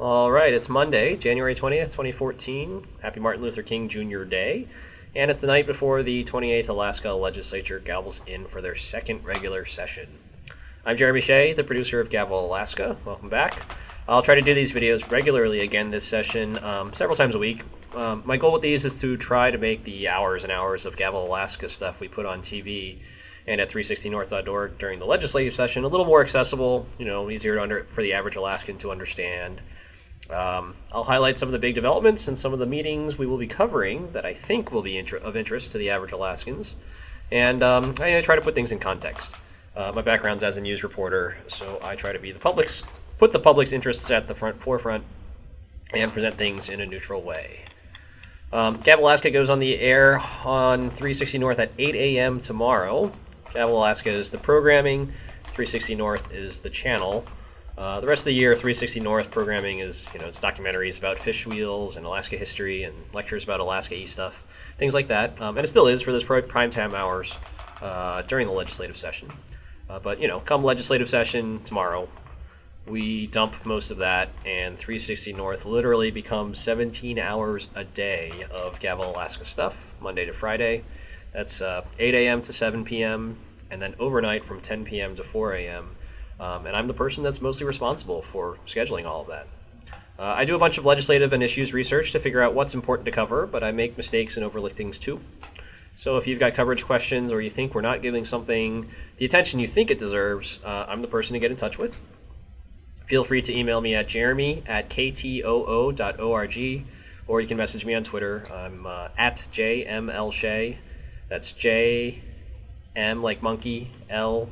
All right, it's Monday, January 20th, 2014. Happy Martin Luther King Jr. Day. And it's the night before the 28th Alaska Legislature gavels in for their second regular session. I'm Jeremy Hsieh, the producer of Gavel Alaska. Welcome back. I'll try to do these videos regularly again this session, several times a week. My goal with these is to try to make the hours and hours of Gavel Alaska stuff we put on TV and at 360north.org during the legislative session a little more accessible, easier for the average Alaskan to understand. I'll highlight some of the big developments and some of the meetings we will be covering that I think will be of interest to the average Alaskans. And I try to put things in context. My background's as a news reporter, so I try to be put the public's interests at the forefront and present things in a neutral way. Gavel Alaska goes on the air on 360 North at 8 a.m. tomorrow. Gavel Alaska is the programming, 360 North is the channel. The rest of the year, 360 North programming is, it's documentaries about fish wheels and Alaska history and lectures about Alaska stuff, things like that. And it still is for those primetime hours during the legislative session. But, come legislative session tomorrow, we dump most of that, and 360 North literally becomes 17 hours a day of Gavel Alaska stuff, Monday to Friday. That's 8 a.m. to 7 p.m., and then overnight from 10 p.m. to 4 a.m., and I'm the person that's mostly responsible for scheduling all of that. I do a bunch of legislative and issues research to figure out what's important to cover, but I make mistakes and overlook things too. So if you've got coverage questions or you think we're not giving something the attention you think it deserves, I'm the person to get in touch with. Feel free to email me at jeremy@ktoo.org, or you can message me on Twitter. I'm at JMLShieh. That's J-M like monkey, L-H-S-I-E-H.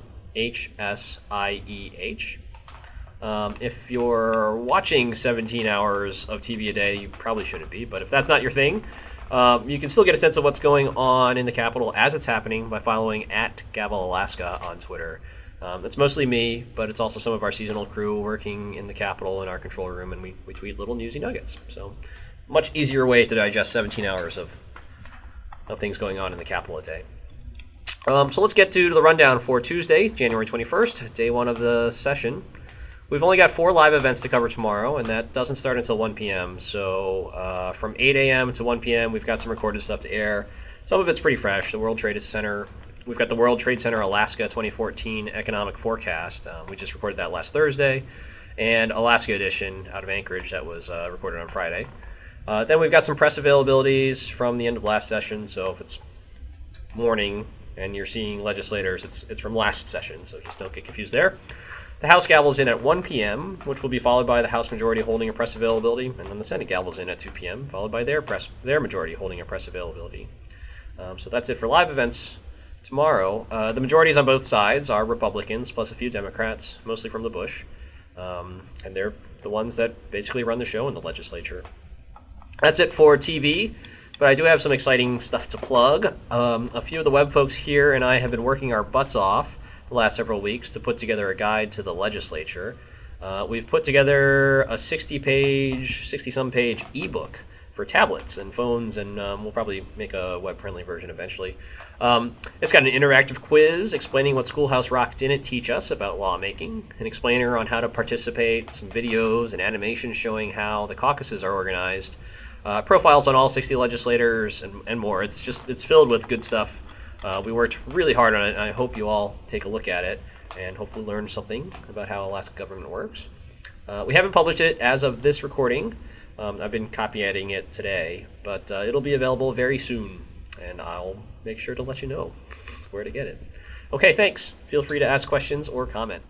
If you're watching 17 hours of TV a day, you probably shouldn't be, but if that's not your thing, you can still get a sense of what's going on in the Capitol as it's happening by following at Gavel Alaska on Twitter. It's mostly me, but it's also some of our seasonal crew working in the Capitol in our control room, and we tweet little newsy nuggets. So much easier way to digest 17 hours of things going on in the Capitol a day. So let's get to the rundown for Tuesday, January 21st, day one of the session. We've only got 4 live events to cover tomorrow, and that doesn't start until 1 p.m. So from 8 a.m. to 1 p.m., we've got some recorded stuff to air. Some of it's pretty fresh. The World Trade Center. We've got the World Trade Center Alaska 2014 Economic Forecast. We just recorded that last Thursday. And Alaska Edition out of Anchorage that was recorded on Friday. Then we've got some press availabilities from the end of last session. So if it's morning and you're seeing legislators, it's from last session. So just don't get confused there. The House gavels in at 1 p.m., which will be followed by the House majority holding a press availability. And then the Senate gavels in at 2 p.m., followed by their majority holding a press availability. So that's it for live events tomorrow. The majorities on both sides are Republicans, plus a few Democrats, mostly from the Bush. And they're the ones that basically run the show in the legislature. That's it for TV, but I do have some exciting stuff to plug. A few of the web folks here and I have been working our butts off the last several weeks to put together a guide to the legislature. We've put together a 60-some page ebook for tablets and phones, and we'll probably make a web-friendly version eventually. It's got an interactive quiz explaining what Schoolhouse Rock didn't teach us about lawmaking, an explainer on how to participate, some videos and animations showing how the caucuses are organized, profiles on all 60 legislators, and more. It's filled with good stuff. We worked really hard on it, and I hope you all take a look at it and hopefully learn something about how Alaska government works. We haven't published it as of this recording. I've been copy editing it today, but it'll be available very soon, and I'll make sure to let you know where to get it. Okay, thanks. Feel free to ask questions or comment.